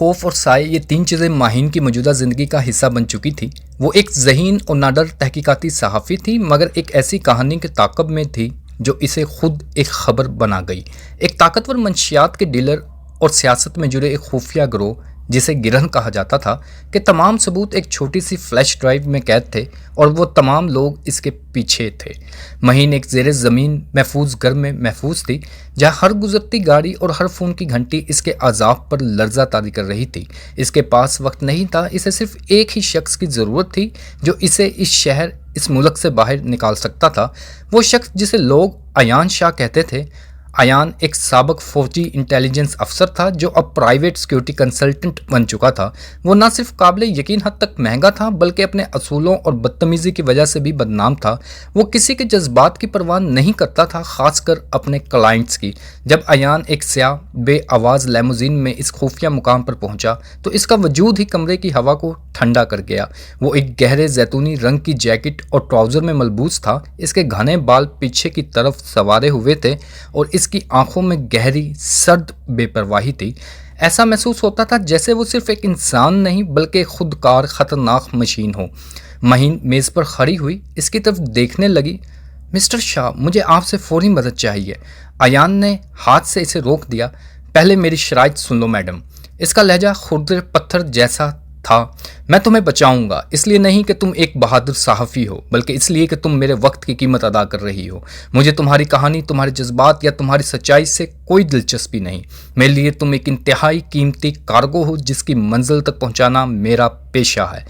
खौफ और साए, ये तीन चीज़ें माहीन की मौजूदा ज़िंदगी का हिस्सा बन चुकी थी। वो एक ज़हीन और नाडर तहकीकाती सहाफ़ी थी, मगर एक ऐसी कहानी के ताक़ब में थी जो इसे खुद एक खबर बना गई। एक ताकतवर मंशियात के डीलर और सियासत में जुड़े एक खुफिया गिरोह, जिसे गिरहन कहा जाता था, कि तमाम सबूत एक छोटी सी फ्लैश ड्राइव में कैद थे और वो तमाम लोग इसके पीछे थे। महीन एक ज़ेरे ज़मीन महफूज घर में महफूज थी, जहाँ हर गुजरती गाड़ी और हर फ़ोन की घंटी इसके अज़ाब पर लर्जा तारी कर रही थी। इसके पास वक्त नहीं था, इसे सिर्फ एक ही शख्स की ज़रूरत थी जो इसे इस शहर, इस मुल्क से बाहर निकाल सकता था। वो शख्स जिसे लोग अयान शाह कहते थे। अयान एक साबक फौजी इंटेलिजेंस अफसर था जो अब प्राइवेट सिक्योरिटी कंसल्टेंट बन चुका था। वो न सिर्फ काबिल यकीन हद तक महंगा था, बल्कि अपने असूलों और बदतमीज़ी की वजह से भी बदनाम था। वो किसी के जज्बात की परवाह नहीं करता था, खासकर अपने क्लाइंट्स की। जब अयान एक स्याह बे आवाज़ लेमोजीन में इस खुफिया मुकाम पर पहुंचा तो इसका वजूद ही कमरे की हवा को ठंडा कर गया। वो एक गहरे जैतूनी रंग की जैकेट और ट्राउज़र में मलबूस था। इसके घने बाल पीछे की तरफ सवारे हुए थे और इसकी आंखों में गहरी सर्द बेपरवाही थी। ऐसा महसूस होता था जैसे वो सिर्फ एक इंसान नहीं बल्कि खुदकार खतरनाक मशीन हो। महीन मेज़ पर खड़ी हुई इसकी तरफ देखने लगी। मिस्टर शाह, मुझे आपसे फौरी मदद चाहिए। अयान ने हाथ से इसे रोक दिया। पहले मेरी शराइत सुन लो मैडम। इसका लहजा खुरदरे पत्थर जैसा था। मैं तुम्हें बचाऊंगा, इसलिए नहीं कि तुम एक बहादुर सहाफ़ी हो, बल्कि इसलिए कि तुम मेरे वक्त की कीमत अदा कर रही हो। मुझे तुम्हारी कहानी, तुम्हारे जज्बात या तुम्हारी सच्चाई से कोई दिलचस्पी नहीं। मेरे लिए तुम एक इंतहाई कीमती कार्गो हो जिसकी मंजिल तक पहुंचाना मेरा पेशा है।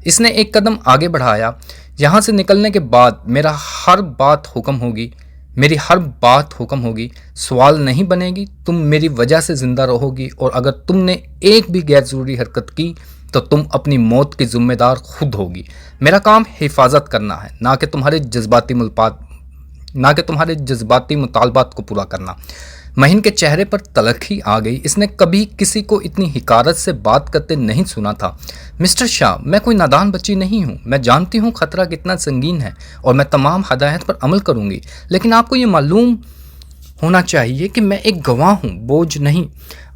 इसने एक कदम आगे बढ़ाया। यहाँ से निकलने के बाद मेरी हर बात हुक्म होगी। सवाल नहीं बनेगी। तुम मेरी वजह से जिंदा रहोगी और अगर तुमने एक भी गैर ज़रूरी हरकत की तो तुम अपनी मौत की जिम्मेदार खुद होगी। मेरा काम हिफाजत करना है, ना कि तुम्हारे जज्बाती मुतालबात को पूरा करना। महीन के चेहरे पर तलखी आ गई। इसने कभी किसी को इतनी हिकारत से बात करते नहीं सुना था। मिस्टर शाह, मैं कोई नादान बच्ची नहीं हूँ। मैं जानती हूँ खतरा कितना संगीन है और मैं तमाम हदायत पर अमल करूँगी, लेकिन आपको ये मालूम होना चाहिए कि मैं एक गवाह हूँ, बोझ नहीं।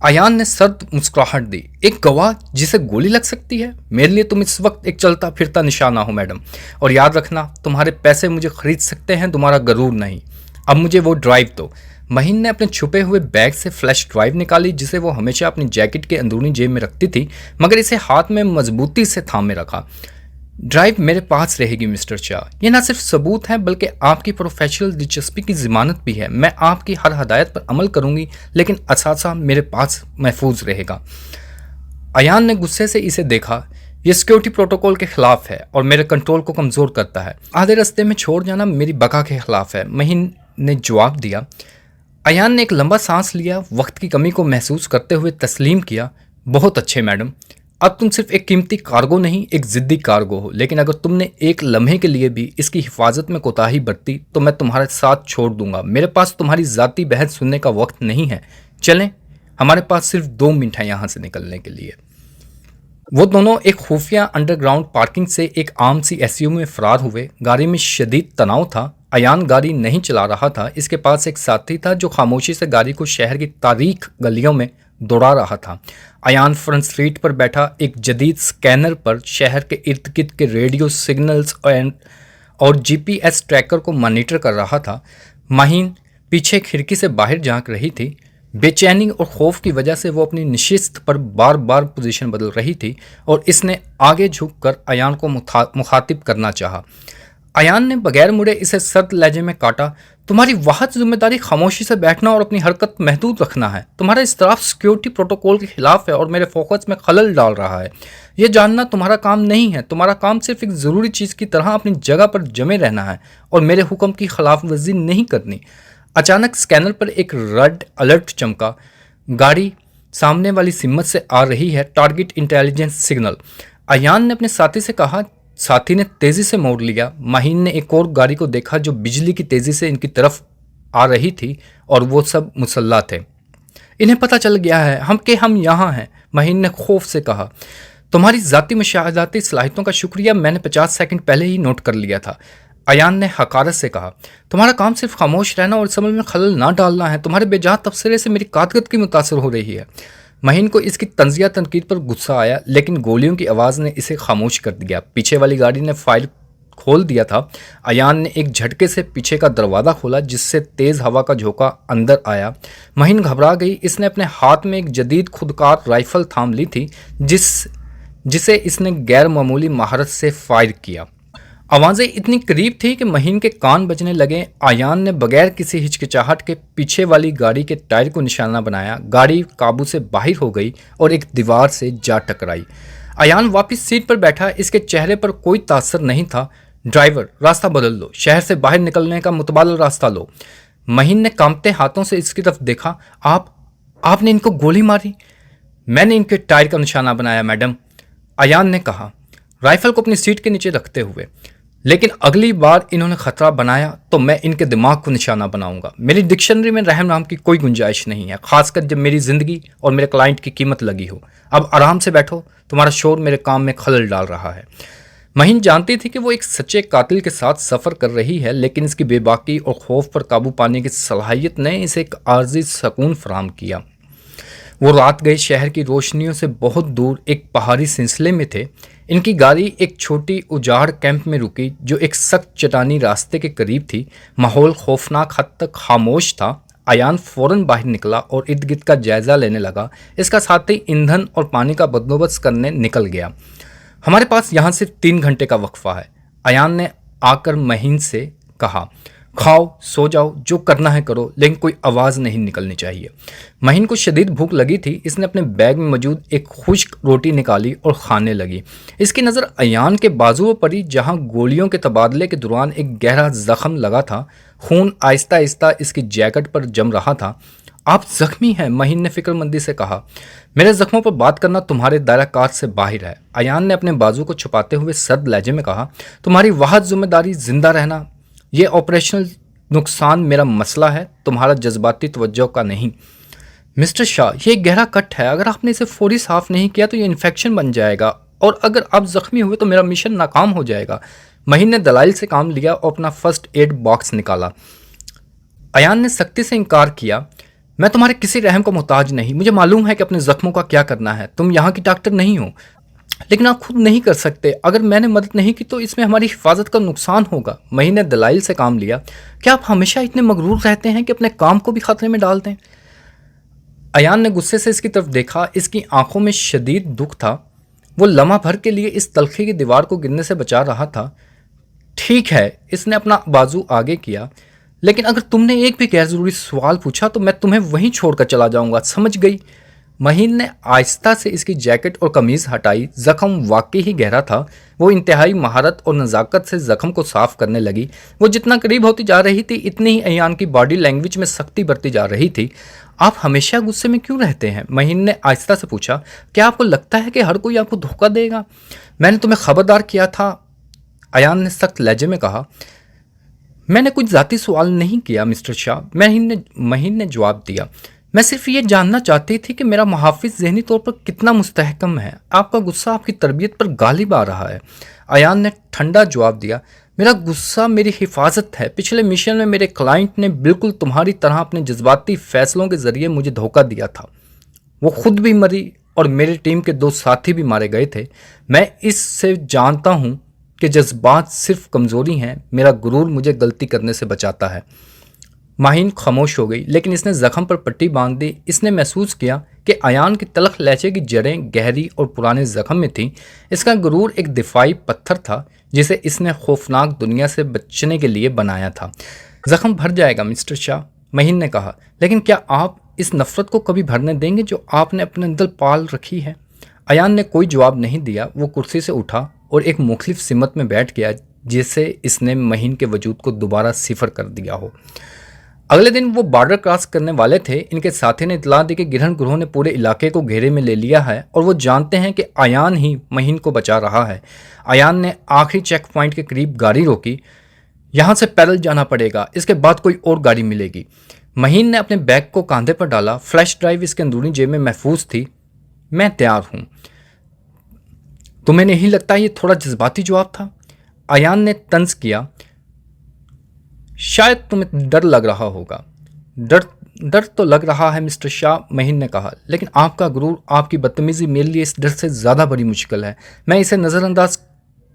अयान ने सर्द मुस्कुराहट दी। एक गवाह जिसे गोली लग सकती है? मेरे लिए तुम इस वक्त एक चलता फिरता निशाना हो मैडम, और याद रखना, तुम्हारे पैसे मुझे खरीद सकते हैं, तुम्हारा गरूर नहीं। अब मुझे वो ड्राइव दो। महीन ने अपने छुपे हुए बैग से फ्लैश ड्राइव निकाली, जिसे वो हमेशा अपनी जैकेट के अंदरूनी जेब में रखती थी, मगर इसे हाथ में मजबूती से थामे रखा। ड्राइव मेरे पास रहेगी मिस्टर शाह। ये ना सिर्फ सबूत है बल्कि आपकी प्रोफेशनल दिलचस्पी की ज़मानत भी है। मैं आपकी हर हदायत पर अमल करूंगी, लेकिन असासा मेरे पास महफूज रहेगा। अयान ने गुस्से से इसे देखा। यह सिक्योरिटी प्रोटोकॉल के खिलाफ है और मेरे कंट्रोल को कमज़ोर करता है। आधे रास्ते में छोड़ जाना मेरी बका के खिलाफ है, महीन ने जवाब दिया। अयान ने एक लंबा सांस लिया, वक्त की कमी को महसूस करते हुए तस्लीम किया। बहुत अच्छे मैडम, अब तुम सिर्फ एक कीमती कार्गो नहीं, एक ज़िद्दी कार्गो हो। लेकिन अगर तुमने एक लम्हे के लिए भी इसकी हिफाजत में कोताही बरती तो मैं तुम्हारे साथ छोड़ दूंगा। मेरे पास तुम्हारी ज़ाती बहस सुनने का वक्त नहीं है। चलें, हमारे पास सिर्फ 2 मिनट है यहाँ से निकलने के लिए। वो दोनों एक खुफिया अंडरग्राउंड पार्किंग से एक आम सी एसयूवी में फरार हुए। गाड़ी में शदीद तनाव था। अयान गाड़ी नहीं चला रहा था। इसके पास एक साथी था जो खामोशी से गाड़ी को शहर की तारीख गलियों में दौड़ा रहा था। अयान फ्रंट सीट पर बैठा एक जदीद स्कैनर पर शहर के इर्द गिर्द के रेडियो सिग्नल्स और जीपीएस ट्रैकर को मॉनिटर कर रहा था। महीन पीछे खिड़की से बाहर झांक रही थी। बेचैनी और खौफ की वजह से वो अपनी नशिस्त पर बार बार पोजीशन बदल रही थी और इसने आगे झुककर अयान को मुखातिब करना चाहा। अयान ने बगैर मुड़े इसे सर्द लहजे में काटा। तुम्हारी वाहद जिम्मेदारी खामोशी से बैठना और अपनी हरकत महदूद रखना है। तुम्हारा इस्तराफ सिक्योरिटी प्रोटोकॉल के खिलाफ है और मेरे फोकस में खलल डाल रहा है। यह जानना तुम्हारा काम नहीं है। तुम्हारा काम सिर्फ एक ज़रूरी चीज़ की तरह अपनी जगह पर जमे रहना है और मेरे हुक्म की खिलाफ वर्जी नहीं करनी। अचानक स्कैनर पर एक रेड अलर्ट चमका। गाड़ी सामने वाली सिमत से आ रही है, टारगेट इंटेलिजेंस सिग्नल। अयान ने अपने साथी से कहा। साथी ने तेजी से मोड़ लिया। महीन ने एक और गाड़ी को देखा जो बिजली की तेजी से इनकी तरफ आ रही थी और वो सब मुसल्ला थे। इन्हें पता चल गया है हम यहाँ हैं, महीन ने खौफ से कहा। तुम्हारी ज़ाती मुशाहदाती सलाहियतों का शुक्रिया मैंने 50 सेकंड पहले ही नोट कर लिया था। अयान ने हकारत से कहा। तुम्हारा काम सिर्फ खामोश रहना और इस अमल में खलल ना डालना है। तुम्हारे बेजा तबसरे से मेरी कादगत की मुतासर हो रही है। महीन को इसकी तंजिया तनकीद पर गुस्सा आया, लेकिन गोलियों की आवाज़ ने इसे खामोश कर दिया। पीछे वाली गाड़ी ने फाइल खोल दिया था। अयान ने एक झटके से पीछे का दरवाज़ा खोला, जिससे तेज़ हवा का झोंका अंदर आया। महीन घबरा गई। इसने अपने हाथ में एक जदीद खुदकार राइफल थाम ली थी, जिसे इसने गैर मामूली महारत से फायर किया। आवाज़ें इतनी करीब थी कि महीन के कान बजने लगे। आयान ने बगैर किसी हिचकिचाहट के पीछे वाली गाड़ी के टायर को निशाना बनाया। गाड़ी काबू से बाहर हो गई और एक दीवार से जा टकराई। आयान वापस सीट पर बैठा। इसके चेहरे पर कोई तासर नहीं था। ड्राइवर, रास्ता बदल लो, शहर से बाहर निकलने का मुतबादल रास्ता लो। महीन ने कांपते हाथों से इसकी तरफ देखा। आपने इनको गोली मारी? मैंने इनके टायर का निशाना बनाया मैडम, अयान ने कहा, राइफल को अपनी सीट के नीचे रखते हुए। लेकिन अगली बार इन्होंने खतरा बनाया तो मैं इनके दिमाग को निशाना बनाऊंगा। मेरी डिक्शनरी में रहम नाम की कोई गुंजाइश नहीं है, खासकर जब मेरी जिंदगी और मेरे क्लाइंट की कीमत लगी हो। अब आराम से बैठो, तुम्हारा शोर मेरे काम में खलल डाल रहा है। महीन जानती थी कि वो एक सच्चे कातिल के साथ सफ़र कर रही है, लेकिन इसकी बेबाकी और खौफ पर काबू पाने की सलाहियत ने इसे एक आर्जी सुकून फराहम किया। वो रात गए शहर की रोशनियों से बहुत दूर एक पहाड़ी सिलसिले में थे। इनकी गाड़ी एक छोटी उजाड़ कैंप में रुकी, जो एक सख्त चट्टानी रास्ते के करीब थी। माहौल खौफनाक हद तक खामोश था। अयान फौरन बाहर निकला और इर्द गिर्द का जायजा लेने लगा। इसका साथी ईंधन और पानी का बंदोबस्त करने निकल गया। हमारे पास यहाँ सिर्फ 3 घंटे का वक्फा है, अयान ने आकर महीन से कहा। खाओ, सो जाओ, जो करना है करो, लेकिन कोई आवाज़ नहीं निकलनी चाहिए। महीन को शदीद भूख लगी थी। इसने अपने बैग में मौजूद एक खुश्क रोटी निकाली और खाने लगी। इसकी नज़र अयान के बाजुओं पर पड़ी, जहाँ गोलियों के तबादले के दौरान एक गहरा जख्म लगा था। खून आहिस्ता आहिस्ता इसकी जैकेट पर जम रहा था। आप जख्मी हैं, महीन ने फिक्रमंदी से कहा। मेरे जख्मों पर बात करना तुम्हारे दायरा कार से बाहर है, अयान ने अपने बाजू को छुपाते हुए सर्द लहजे में कहा। तुम्हारी वाहद जिम्मेदारी जिंदा रहना। ये ऑपरेशनल नुकसान मेरा मसला है, तुम्हारा जज्बाती तवज्जो का नहीं। मिस्टर शाह, ये एक गहरा कट है। अगर आपने इसे फौरी साफ नहीं किया तो ये इन्फेक्शन बन जाएगा, और अगर आप जख्मी हुए तो मेरा मिशन नाकाम हो जाएगा। महीन ने दलाइल से काम लिया और अपना फर्स्ट एड बॉक्स निकाला। अयान ने सख्ती से इनकार किया। मैं तुम्हारे किसी रहम का मोहताज नहीं। मुझे मालूम है कि अपने जख्मों का क्या करना है। तुम यहाँ की डॉक्टर नहीं हो, लेकिन आप खुद नहीं कर सकते। अगर मैंने मदद नहीं की तो इसमें हमारी हिफाजत का नुकसान होगा। महीन ने दलाइल से काम लिया। क्या आप हमेशा इतने मगरूर रहते हैं कि अपने काम को भी खतरे में डाल दें? अयान ने गुस्से से इसकी तरफ देखा। इसकी आंखों में शदीद दुख था। वो लम्हा भर के लिए इस तलखी की दीवार को गिरने से बचा रहा था। ठीक है, इसने अपना बाजू आगे किया, लेकिन अगर तुमने एक भी गैर जरूरी सवाल पूछा तो मैं तुम्हें वहीं छोड़कर चला जाऊंगा, समझ गई? महीन ने आहिस्ता से इसकी जैकेट और कमीज हटाई। जख्म वाकई ही गहरा था। वो इंतहाई महारत और नज़ाकत से जख्म को साफ करने लगी। वो जितना करीब होती जा रही थी, इतनी ही अयान की बॉडी लैंग्वेज में सख्ती बढ़ती जा रही थी। आप हमेशा गुस्से में क्यों रहते हैं? महीन ने आहिस्ता से पूछा। क्या आपको लगता है कि हर कोई आपको धोखा देगा? मैंने तुम्हें खबरदार किया था, अयान ने सख्त लहजे में कहा। मैंने कुछ ज़ाती सवाल नहीं किया मिस्टर शाह, महीन ने जवाब दिया। मैं सिर्फ ये जानना चाहती थी कि मेरा मुहाफिज ज़हनी तौर पर कितना मुस्तहकम है। आपका गुस्सा आपकी तरबियत पर गालिब आ रहा है, अयान ने ठंडा जवाब दिया। मेरा गुस्सा मेरी हिफाजत है। पिछले मिशन में मेरे क्लाइंट ने बिल्कुल तुम्हारी तरह अपने जज्बाती फैसलों के ज़रिए मुझे धोखा दिया था। वो खुद भी मरी और मेरी टीम के 2 साथी भी मारे गए थे। मैं इससे जानता हूँ कि जज्बात सिर्फ कमज़ोरी हैं। मेरा गुरूर मुझे गलती करने से बचाता है। माहिन खामोश हो गई, लेकिन इसने जख्म पर पट्टी बांध दी। इसने महसूस किया कि अयान की तलख लहजे की जड़ें गहरी और पुराने जख्म में थीं। इसका गुरूर एक दिफाई पत्थर था, जिसे इसने खौफनाक दुनिया से बचने के लिए बनाया था। जख्म भर जाएगा मिस्टर शाह, महीन ने कहा, लेकिन क्या आप इस नफरत को कभी भरने देंगे जो आपने अपने अंदर पाल रखी है? अयान ने कोई जवाब नहीं दिया। वो कुर्सी से उठा और एक मुख्तलिफ सिमत में बैठ गया, जिससे इसने महीन के वजूद को दोबारा सिफर कर दिया हो। अगले दिन वो बॉर्डर क्रॉस करने वाले थे। इनके साथी ने इतला दी कि गिरहन ग्रोह ने पूरे इलाके को घेरे में ले लिया है और वो जानते हैं कि अयान ही महीन को बचा रहा है। अयान ने आखिरी चेक पॉइंट के करीब गाड़ी रोकी। यहाँ से पैदल जाना पड़ेगा, इसके बाद कोई और गाड़ी मिलेगी। महीन ने अपने बैग को कंधे पर डाला। फ्लैश ड्राइव इसके अंदरूनी जेब में महफूज थी। मैं तैयार हूँ। तुम्हें नहीं लगता ये थोड़ा जज्बाती जवाब था? अयान ने तंज किया। शायद तुम्हें डर लग रहा होगा। डर डर तो लग रहा है मिस्टर शाह, महीन ने कहा, लेकिन आपका गुरूर, आपकी बदतमीजी मेरे लिए इस डर से ज़्यादा बड़ी मुश्किल है। मैं इसे नज़रअंदाज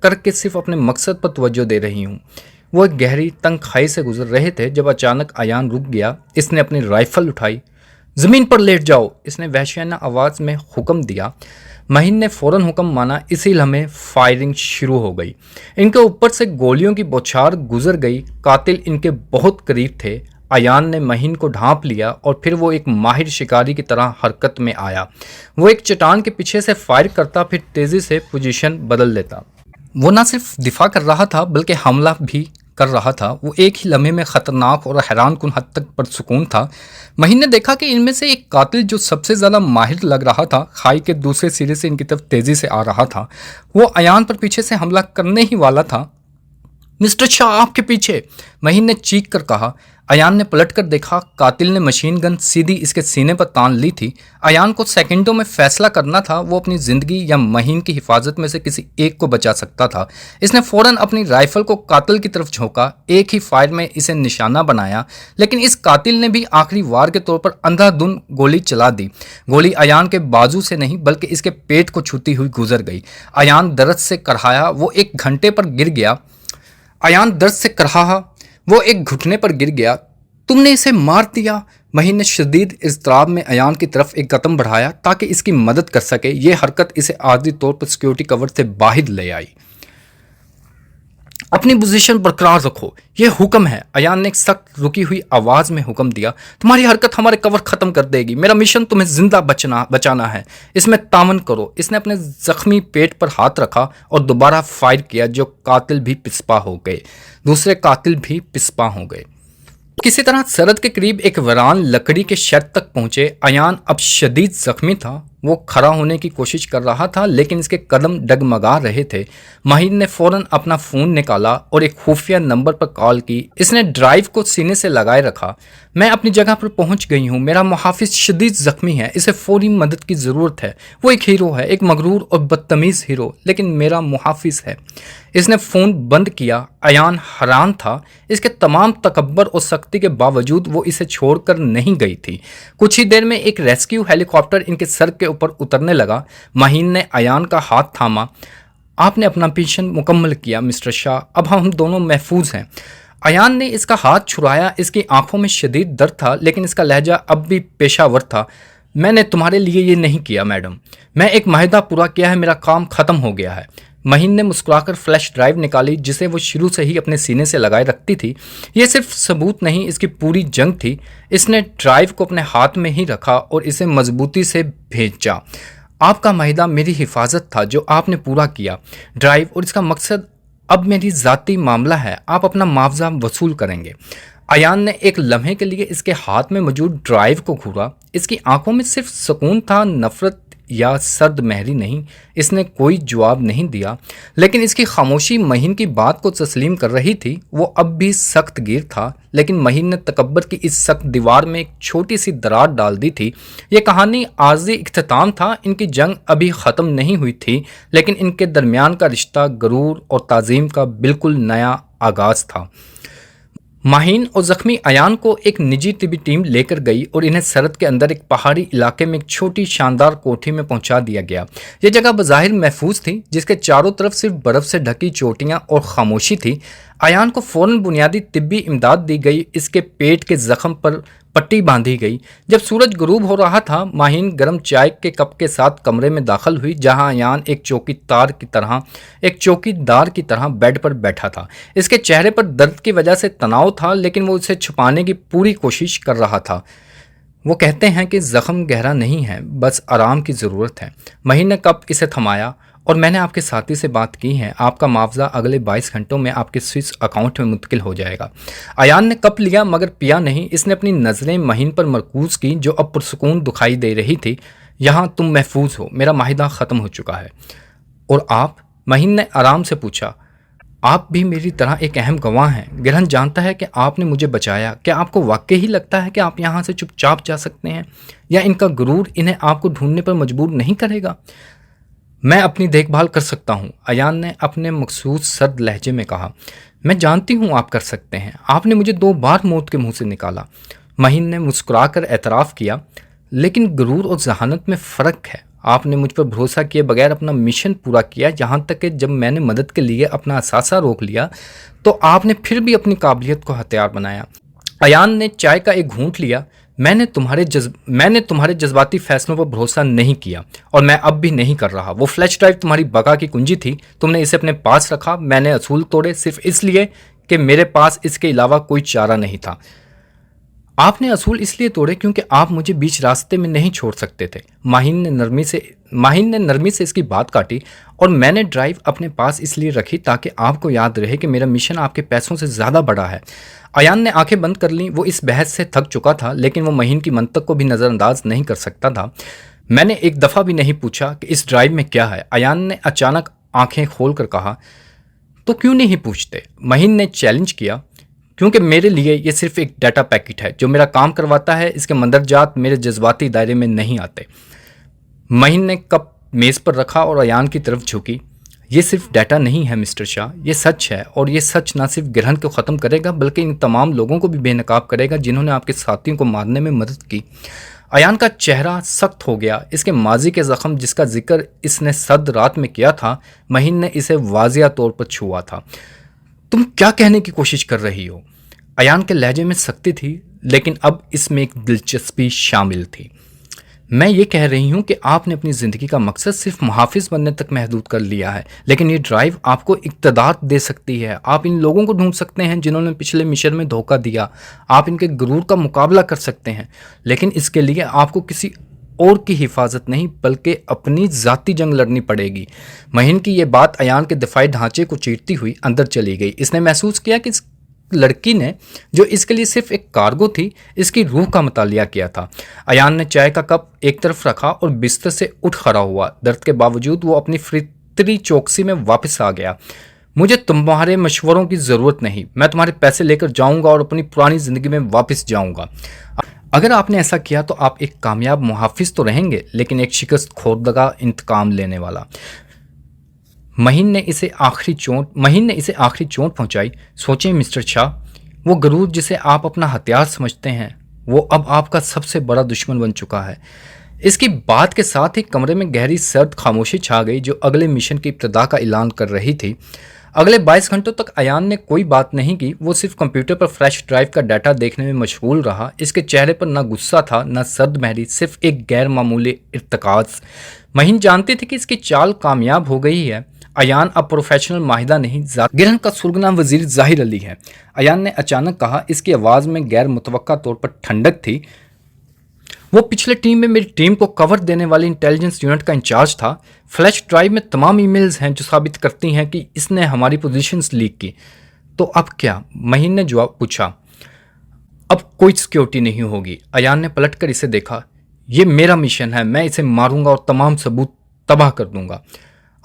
करके सिर्फ अपने मकसद पर तवज्जो दे रही हूँ। वो एक गहरी तंग खाई से गुजर रहे थे जब अचानक अयान रुक गया। इसने अपनी राइफल उठाई। ज़मीन पर लेट जाओ, इसने वहशियाना आवाज़ में हुक्म दिया। महीन ने फौरन हुक्म माना। इसी लम्हे फायरिंग शुरू हो गई। इनके ऊपर से गोलियों की बौछार गुजर गई। कातिल इनके बहुत करीब थे। अयान ने महीन को ढांप लिया और फिर वो एक माहिर शिकारी की तरह हरकत में आया। वो एक चट्टान के पीछे से फायर करता, फिर तेज़ी से पोजीशन बदल लेता। वो न सिर्फ दिफा कर रहा था बल्कि हमला भी कर रहा था। वो एक ही लम्हे में खतरनाक और हैरानकुन हद तक पुरसुकून था। महीन ने देखा कि इनमें से एक कातिल जो सबसे ज़्यादा माहिर लग रहा था, खाई के दूसरे सिरे से इनकी तरफ तेज़ी से आ रहा था। वो अयान पर पीछे से हमला करने ही वाला था। मिस्टर शाह, आपके पीछे, महीन ने चीख कर कहा। अयान ने पलट कर देखा। कातिल ने मशीन गन सीधी इसके सीने पर तान ली थी। अयान को सेकंडों में फैसला करना था, वो अपनी ज़िंदगी या महीन की हिफाजत में से किसी एक को बचा सकता था। इसने फ़ौरन अपनी राइफल को कातिल की तरफ झोंका। एक ही फायर में इसे निशाना बनाया, लेकिन इस कातिल ने भी आखिरी वार के तौर पर अंधाधुंध गोली चला दी। गोली अयान के बाजू से नहीं बल्कि इसके पेट को छूती हुई गुजर गई। अयान दर्द से करहाया, वो एक घंटे पर गिर गया। अयान दर्द से करहा, वो एक घुटने पर गिर गया। तुमने इसे मार दिया। महीन ने शदीद इज़्तिराब में अयान की तरफ एक कदम बढ़ाया ताकि इसकी मदद कर सके। ये हरकत इसे आर्जी तौर पर सिक्योरिटी कवर से बाहर ले आई। अपनी पोजीशन बरकरार रखो, ये हुक्म है। अयान ने एक सख्त रुकी हुई आवाज़ में हुक्म दिया। तुम्हारी हरकत हमारे कवर ख़त्म कर देगी। मेरा मिशन तुम्हें जिंदा बचाना है। इसमें तामन करो। इसने अपने जख्मी पेट पर हाथ रखा और दोबारा फायर किया। जो कातिल भी पिस्पा हो गए, दूसरे कातिल भी पिस्पा हो गए। किसी तरह सरहद के करीब एक वीरान लकड़ी के शेड तक पहुंचे। अयान अब शदीद जख्मी था। वो खड़ा होने की कोशिश कर रहा था, लेकिन इसके कदम डगमगा रहे थे। महीन ने फौरन अपना फ़ोन निकाला और एक खुफिया नंबर पर कॉल की। इसने ड्राइव को सीने से लगाए रखा। मैं अपनी जगह पर पहुंच गई हूं। मेरा मुहाफिज शदीद जख्मी है। इसे फौरी मदद की ज़रूरत है। वो एक हीरो है, एक मगरूर और बदतमीज़ हीरो, लेकिन मेरा मुहाफिज है। इसने फ़ोन बंद किया। अयान हैरान था। इसके तमाम तकब्बर और सख्ती के बावजूद वो इसे छोड़कर नहीं गई थी। कुछ ही देर में एक रेस्क्यू हेलीकॉप्टर इनके सर के ऊपर उतरने लगा। महीन ने अयान का हाथ थामा। आपने अपना मिशन मुकम्मल किया मिस्टर शाह, अब हम दोनों महफूज हैं। अयान ने इसका हाथ छुड़ाया। इसकी आंखों में शदीद दर्द था, लेकिन इसका लहजा अब भी पेशावर था। मैंने तुम्हारे लिए ये नहीं किया मैडम। मैं एक माहिदा पूरा किया है। मेरा काम ख़त्म हो गया है। महीन ने मुस्कुराकर फ्लैश ड्राइव निकाली, जिसे वो शुरू से ही अपने सीने से लगाए रखती थी। ये सिर्फ सबूत नहीं, इसकी पूरी जंग थी। इसने ड्राइव को अपने हाथ में ही रखा और इसे मजबूती से भेजा। आपका माहिदा मेरी हिफाजत था, जो आपने पूरा किया। ड्राइव और इसका मकसद अब मेरी ज़ाती मामला है। आप अपना मुआवजा वसूल करेंगे। अयान ने एक लम्हे के लिए इसके हाथ में मौजूद ड्राइव को घूरा। इसकी आंखों में सिर्फ सुकून था, नफरत या सर्द महरी नहीं। इसने कोई जवाब नहीं दिया, लेकिन इसकी खामोशी महीन की बात को तस्लीम कर रही थी। वो अब भी सख्त गिर था, लेकिन महीन ने तकब्बर की इस सख्त दीवार में एक छोटी सी दरार डाल दी थी। ये कहानी आर्जी इख्तिताम था। इनकी जंग अभी ख़त्म नहीं हुई थी, लेकिन इनके दरमियान का रिश्ता गरूर और ताज़ीम का बिल्कुल नया आगाज़ था। माहीन और जख्मी अयान को एक निजी तिबी टीम लेकर गई और इन्हें सरहद के अंदर एक पहाड़ी इलाके में एक छोटी शानदार कोठी में पहुंचा दिया गया। यह जगह बज़ाहिर महफूज थी, जिसके चारों तरफ सिर्फ बर्फ़ से ढकी चोटियां और खामोशी थी। अयान को फ़ौरन बुनियादी तिब्बी इमदाद दी गई। इसके पेट के जख्म पर पट्टी बांधी गई। जब सूरज गुरूब हो रहा था, माहीन गर्म चाय के कप के साथ कमरे में दाखिल हुई, जहां अयान एक चौकीदार की तरह बेड पर बैठा था। इसके चेहरे पर दर्द की वजह से तनाव था, लेकिन वो उसे छुपाने की पूरी कोशिश कर रहा था। वो कहते हैं कि जख्म गहरा नहीं है, बस आराम की ज़रूरत है। महीन ने कप इसे थमाया। और मैंने आपके साथी से बात की है। आपका मुआवजा अगले 22 घंटों में आपके स्विस अकाउंट में मुंतकिल हो जाएगा। अयान ने कप लिया, मगर पिया नहीं। इसने अपनी नज़रें महीन पर मरकूज़ की, जो अब पुरसुकून दिखाई दे रही थी। यहाँ तुम महफूज हो। मेरा माहिदा ख़त्म हो चुका है। और आप? महीन ने आराम से पूछा। आप भी मेरी तरह एक अहम गवाह हैं। गिरहन जानता है कि आपने मुझे बचाया। क्या आपको वाकई ही लगता है कि आप यहाँ से चुपचाप जा सकते हैं, या इनका गुरूर इन्हें आपको ढूंढने पर मजबूर नहीं करेगा? मैं अपनी देखभाल कर सकता हूँ, अयान ने अपने मखसूस सर्द लहजे में कहा। मैं जानती हूँ आप कर सकते हैं। आपने मुझे 2 बार मौत के मुंह से निकाला। महीन ने मुस्कुराकर एतराफ़ किया, लेकिन गुरूर और जहानत में फ़र्क है। आपने मुझ पर भरोसा किए बगैर अपना मिशन पूरा किया, यहाँ तक कि जब मैंने मदद के लिए अपना असासा रोक लिया तो आपने फिर भी अपनी काबिलियत को हथियार बनाया। अयान ने चाय का एक घूंट लिया। मैंने तुम्हारे जज्बाती फैसलों पर भरोसा नहीं किया और मैं अब भी नहीं कर रहा। वो फ्लैश ड्राइव तुम्हारी बका की कुंजी थी, तुमने इसे अपने पास रखा। मैंने असूल तोड़े सिर्फ इसलिए कि मेरे पास इसके अलावा कोई चारा नहीं था। आपने असूल इसलिए तोड़े क्योंकि आप मुझे बीच रास्ते में नहीं छोड़ सकते थे। माहिन ने नरमी से इसकी बात काटी और मैंने ड्राइव अपने पास इसलिए रखी ताकि आपको याद रहे कि मेरा मिशन आपके पैसों से ज़्यादा बड़ा है। अयान ने आंखें बंद कर लीं। वो इस बहस से थक चुका था, लेकिन वो महीन की मंतक को भी नज़रअंदाज नहीं कर सकता था। मैंने एक दफ़ा भी नहीं पूछा कि इस ड्राइव में क्या है। अयान ने अचानक आंखें खोल कर कहा। तो क्यों नहीं पूछते? महीन ने चैलेंज किया। क्योंकि मेरे लिए ये सिर्फ एक डाटा पैकेट है जो मेरा काम करवाता है। इसके मंदरजात मेरे जज्बाती दायरे में नहीं आते। महीन ने कप मेज़ पर रखा और अयान की तरफ झुकी। ये सिर्फ डाटा नहीं है मिस्टर शाह, ये सच है, और ये सच ना सिर्फ गिरहन को ख़त्म करेगा बल्कि इन तमाम लोगों को भी बेनकाब करेगा जिन्होंने आपके साथियों को मारने में मदद की। अयान का चेहरा सख्त हो गया। इसके माजी के ज़ख्म जिसका जिक्र इसने सद रात में किया था, महीन ने इसे वाजिया तौर पर छुआ था। तुम क्या कहने की कोशिश कर रही हो? अयान के लहजे में सख्ती थी, लेकिन अब इसमें एक दिलचस्पी शामिल थी। मैं ये कह रही हूँ कि आपने अपनी ज़िंदगी का मकसद सिर्फ मुहाफिज बनने तक महदूद कर लिया है, लेकिन ये ड्राइव आपको इक़्तिदार दे सकती है। आप इन लोगों को ढूंढ सकते हैं जिन्होंने पिछले मिशन में धोखा दिया। आप इनके गुरूर का मुकाबला कर सकते हैं, लेकिन इसके लिए आपको किसी और की हिफाजत नहीं बल्कि अपनी ज़ाती जंग लड़नी पड़ेगी। महीन की ये बात अयान के दिफाई ढांचे को चीरती हुई अंदर चली गई। इसने महसूस किया कि इस लड़की ने, जो इसके लिए सिर्फ एक कार्गो थी, इसकी रूह का मुतालिया किया था। अयान ने चाय का कप एक तरफ रखा और बिस्तर से उठ खड़ा हुआ। दर्द के बावजूद वो अपनी फितरी चौकसी में वापस आ गया। मुझे तुम्हारे मशवरों की ज़रूरत नहीं। मैं तुम्हारे पैसे लेकर जाऊंगा और अपनी पुरानी ज़िंदगी में वापस जाऊंगा। अगर आपने ऐसा किया तो आप एक कामयाब मुहाफिज तो रहेंगे, लेकिन एक शिकस्त खोरदगा इंतकाम लेने वाला। महीन ने इसे आखिरी चोट पहुंचाई। सोचें मिस्टर शाह, वो गरूर जिसे आप अपना हथियार समझते हैं, वो अब आपका सबसे बड़ा दुश्मन बन चुका है। इसकी बात के साथ ही कमरे में गहरी सर्द खामोशी छा गई जो अगले मिशन की इब्तिदा का ऐलान कर रही थी। अगले 22 घंटों तक अयान ने कोई बात नहीं की। वो सिर्फ कंप्यूटर पर फ्लैश ड्राइव का डाटा देखने में मशगूल रहा। इसके चेहरे पर ना गुस्सा था, ना सर्द महरी, सिर्फ एक गैर मामूली इर्तिकाज़। महीन जानती थी कि इसकी चाल कामयाब हो गई है। अयान अब प्रोफेशनल माहिदा नहीं, गिरहन का सुर्गना वजीर ज़ाहिर अली है। अयान ने अचानक कहा। इसकी आवाज़ में गैर मुतवक्का तौर पर ठंडक थी। वो पिछले टीम में मेरी टीम को कवर देने वाली इंटेलिजेंस यूनिट का इंचार्ज था। फ्लैश ड्राइव में तमाम ईमेल्स हैं जो साबित करती हैं कि इसने हमारी पोजीशंस लीक की। तो अब क्या? महीन ने जवाब पूछा। अब कोई सिक्योरिटी नहीं होगी। अयान ने पलटकर इसे देखा। ये मेरा मिशन है, मैं इसे मारूंगा और तमाम सबूत तबाह कर दूंगा।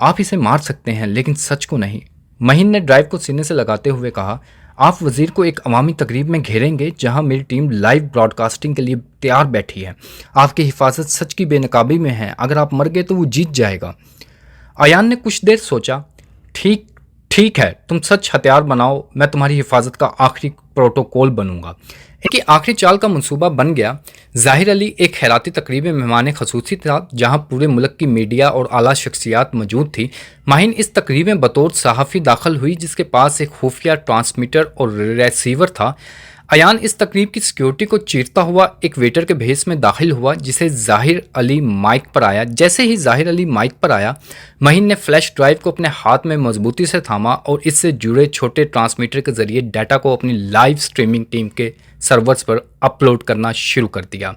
आप इसे मार सकते हैं, लेकिन सच को नहीं। महीन ने ड्राइव को सीने से लगाते हुए कहा। आप वजीर को एक अवामी तकरीब में घेरेंगे जहां मेरी टीम लाइव ब्रॉडकास्टिंग के लिए तैयार बैठी है। आपकी हिफाजत सच की बेनकाबी में है। अगर आप मर गए तो वो जीत जाएगा। अयान ने कुछ देर सोचा। ठीक है, तुम सच हथियार बनाओ, मैं तुम्हारी हिफाजत का आखिरी प्रोटोकॉल बनूंगा। इनकी आखिरी चाल का मंसूबा बन गया। ज़ाहिर अली एक खैराती तकरीब में मेहमान खसूसी था जहां पूरे मुल्क की मीडिया और आला शख्सियात मौजूद थी। माहिन इस तकरीब में बतौर सहाफ़ी दाखिल हुई जिसके पास एक खुफिया ट्रांसमीटर और रिसीवर था। अयान इस तकरीब की सिक्योरिटी को चीरता हुआ एक वेटर के भेस में दाखिल हुआ जैसे ही ज़ाहिर अली माइक पर आया, महीन ने फ्लैश ड्राइव को अपने हाथ में मजबूती से थामा और इससे जुड़े छोटे ट्रांसमीटर के जरिए डाटा को अपनी लाइव स्ट्रीमिंग टीम के सर्वर्स पर अपलोड करना शुरू कर दिया।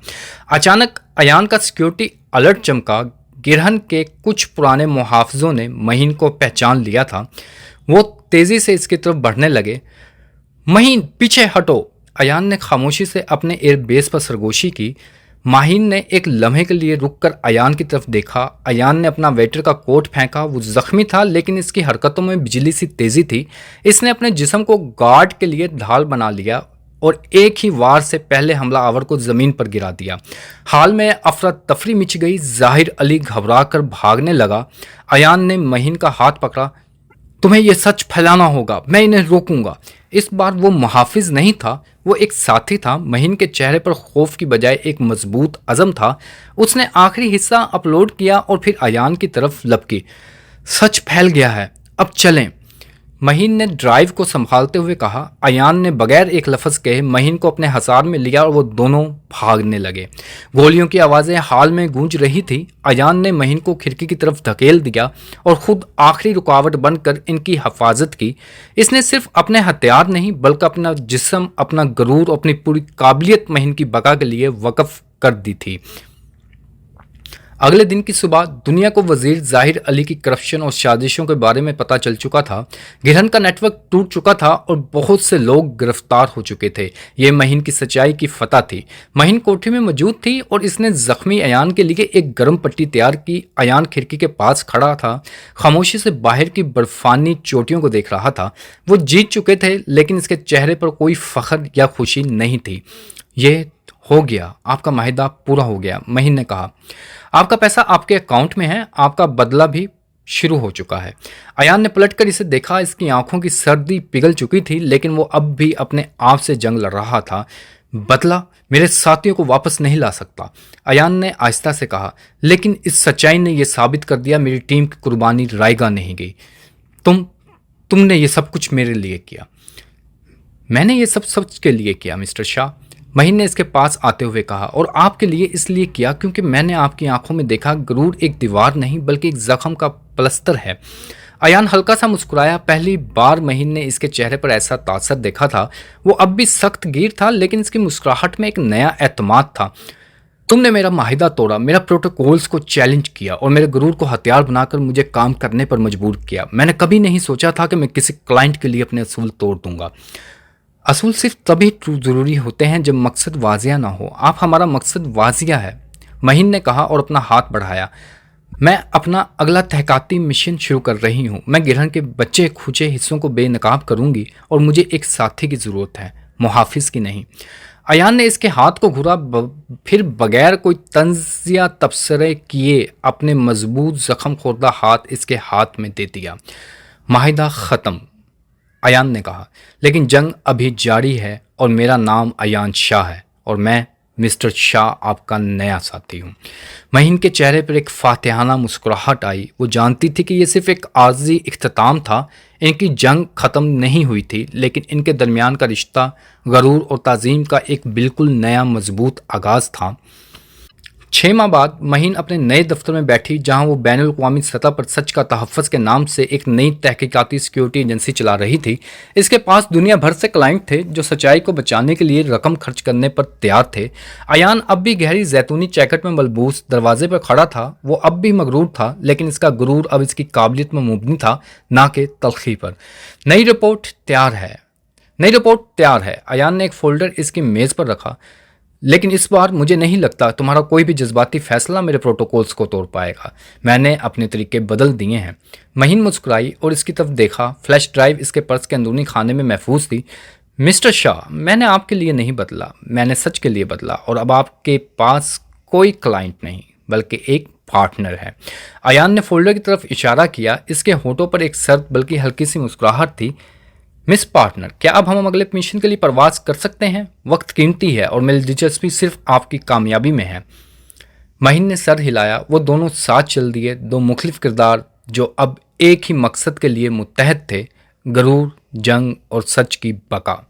अचानक अयान का सिक्योरिटी अलर्ट चमका। गिरहन के कुछ पुराने मुहाफिजों ने महीन को पहचान लिया था। वो तेज़ी से इसकी तरफ बढ़ने लगे। महीन पीछे हटो। अयान ने खामोशी से अपने एयरबेस पर सरगोशी की। माहिन ने एक लम्हे के लिए रुककर अयान की तरफ देखा। अयान ने अपना वेटर का कोट फेंका। वो जख्मी था, लेकिन इसकी हरकतों में बिजली सी तेज़ी थी। इसने अपने जिस्म को गार्ड के लिए ढाल बना लिया और एक ही वार से पहले हमलावर को ज़मीन पर गिरा दिया। हाल में अफरा तफरी मच गई। ज़ाहिर अली घबरा कर भागने लगा। अयान ने महीन का हाथ पकड़ा। तुम्हें यह सच फैलाना होगा, मैं इन्हें रोकूंगा। इस बार वो मुहाफिज नहीं था, वो एक साथी था। महीन के चेहरे पर खौफ की बजाय एक मजबूत अज़म था। उसने आखिरी हिस्सा अपलोड किया और फिर अयान की तरफ लपकी। सच फैल गया है, अब चलें। महीन ने ड्राइव को संभालते हुए कहा। अयान ने बगैर एक लफ्ज़ कहे महीन को अपने हसार में लिया और वो दोनों भागने लगे। गोलियों की आवाज़ें हाल में गूंज रही थी। अयान ने महीन को खिड़की की तरफ धकेल दिया और खुद आखिरी रुकावट बनकर इनकी हिफाजत की। इसने सिर्फ अपने हथियार नहीं बल्कि अपना जिस्म, अपना गरूर, अपनी पूरी काबिलियत महीन की बका के लिए वक्फ कर दी थी। अगले दिन की सुबह दुनिया को वजीर जाहिर अली की करप्शन और साजिशों के बारे में पता चल चुका था। गिरहन का नेटवर्क टूट चुका था और बहुत से लोग गिरफ्तार हो चुके थे। ये महीन की सच्चाई की फतह थी। महीन कोठरी में मौजूद थी और इसने जख्मी अयान के लिए एक गर्म पट्टी तैयार की। अयान खिड़की के पास खड़ा था, खामोशी से बाहर की बर्फानी चोटियों को देख रहा था। वो जीत चुके थे लेकिन इसके चेहरे पर कोई फख्र या खुशी नहीं थी। ये हो गया, आपका माहिदा पूरा हो गया, महीन ने कहा। आपका पैसा आपके अकाउंट में है, आपका बदला भी शुरू हो चुका है। अयान ने पलटकर इसे देखा। इसकी आंखों की सर्दी पिघल चुकी थी लेकिन वो अब भी अपने आप से जंग लड़ रहा था। बदला मेरे साथियों को वापस नहीं ला सकता, अयान ने आहिस्ता से कहा। लेकिन इस सच्चाई ने यह साबित कर दिया मेरी टीम की कुर्बानी रायगा नहीं गई। तुमने ये सब कुछ मेरे लिए किया। मैंने ये सब सच के लिए किया मिस्टर शाह, महीन ने इसके पास आते हुए कहा। और आपके लिए इसलिए किया क्योंकि मैंने आपकी आंखों में देखा गरूर एक दीवार नहीं बल्कि एक जख्म का प्लस्तर है। अयान हल्का सा मुस्कुराया। पहली बार महीन ने इसके चेहरे पर ऐसा तासर देखा था। वो अब भी सख्त गिर था लेकिन इसकी मुस्कुराहट में एक नया एतमाद था। तुमने मेरा माहिदा तोड़ा, मेरा प्रोटोकॉल्स को चैलेंज किया और मेरे गुरूर को हथियार बनाकर मुझे काम करने पर मजबूर किया। मैंने कभी नहीं सोचा था कि मैं किसी क्लाइंट के लिए अपने असूल तोड़ दूंगा। असूल सिर्फ तभी ज़रूरी होते हैं जब मकसद वाजिया ना हो। आप हमारा मकसद वाजिया है, महीन ने कहा और अपना हाथ बढ़ाया। मैं अपना अगला तहकाती मिशन शुरू कर रही हूँ। मैं गिरहन के बच्चे खुचे हिस्सों को बेनकाब करूँगी और मुझे एक साथी की ज़रूरत है, मुहाफिज की नहीं। अयान ने इसके हाथ को घुरा, फिर बगैर कोई तंज या तबसरे किए अपने मजबूत जख्म खोरदा हाथ इसके हाथ में दे दिया। माहिदा ख़त्म, अयान ने कहा, लेकिन जंग अभी जारी है और मेरा नाम अयान शाह है और मैं मिस्टर शाह आपका नया साथी हूँ। महीन के चेहरे पर एक फातिहाना मुस्कुराहट आई। वो जानती थी कि यह सिर्फ एक आर्जी इख्तिताम था। इनकी जंग ख़त्म नहीं हुई थी लेकिन इनके दरमियान का रिश्ता गरूर और ताज़ीम का एक बिल्कुल नया मजबूत आगाज़ था। 6 माह बाद महीन अपने नए दफ्तर में बैठी जहां वो बैनुल अक़वामी सतह पर सच का तहफ़्फ़ुज़ के नाम से एक नई तहकीकाती सिक्योरिटी एजेंसी चला रही थी। इसके पास दुनिया भर से क्लाइंट थे जो सच्चाई को बचाने के लिए रकम खर्च करने पर तैयार थे। अयान अब भी गहरी जैतूनी जैकेट में मलबूस दरवाजे पर खड़ा था। वो अब भी मगरूर था लेकिन इसका गुरूर अब इसकी काबिलियत में मुबनी था, ना कि तलखी पर। नई रिपोर्ट तैयार है। अयान ने एक फोल्डर इसकी मेज़ पर रखा। लेकिन इस बार मुझे नहीं लगता तुम्हारा कोई भी जज्बाती फैसला मेरे प्रोटोकॉल्स को तोड़ पाएगा। मैंने अपने तरीके बदल दिए हैं। महीन मुस्कुराई और इसकी तरफ देखा। फ्लैश ड्राइव इसके पर्स के अंदरूनी खाने में महफूज थी। मिस्टर शाह, मैंने आपके लिए नहीं बदला, मैंने सच के लिए बदला और अब आपके पास कोई क्लाइंट नहीं बल्कि एक पार्टनर है। अयान ने फोल्डर की तरफ इशारा किया। इसके होठों पर एक सर्द बल्कि हल्की सी मुस्कुराहट थी। मिस पार्टनर, क्या अब हम अगले मिशन के लिए परवाज कर सकते हैं? वक्त कीमती है और मेरी दिलचस्पी सिर्फ आपकी कामयाबी में है। महीन ने सर हिलाया। वो दोनों साथ चल दिए, दो मुख्तलिफ किरदार जो अब एक ही मकसद के लिए मुत्तहद थे, गरूर, जंग और सच की बका।